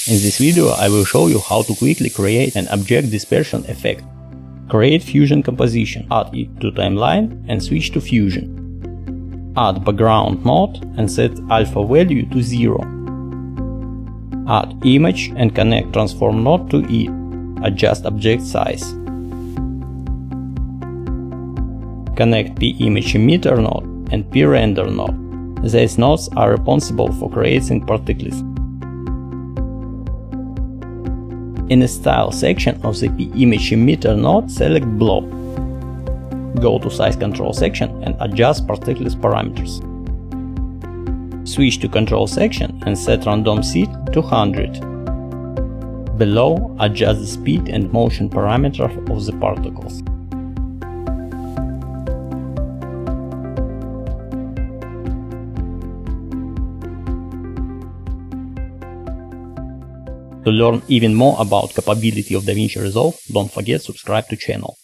In this video I will show you how to quickly create an object dispersion effect. Create fusion composition, add it to timeline and switch to fusion. Add background node and set alpha value to 0. Add image and connect transform node to it. Adjust object size. Connect p-image emitter node and p-render node. These nodes are responsible for creating particles. In the style section of the p-image emitter node, select blob. Go to size control section and adjust particles parameters. Switch to control section and set random seed to 100. Below, adjust the speed and motion parameters of the particles. To learn even more about capability of DaVinci Resolve, don't forget to subscribe to channel.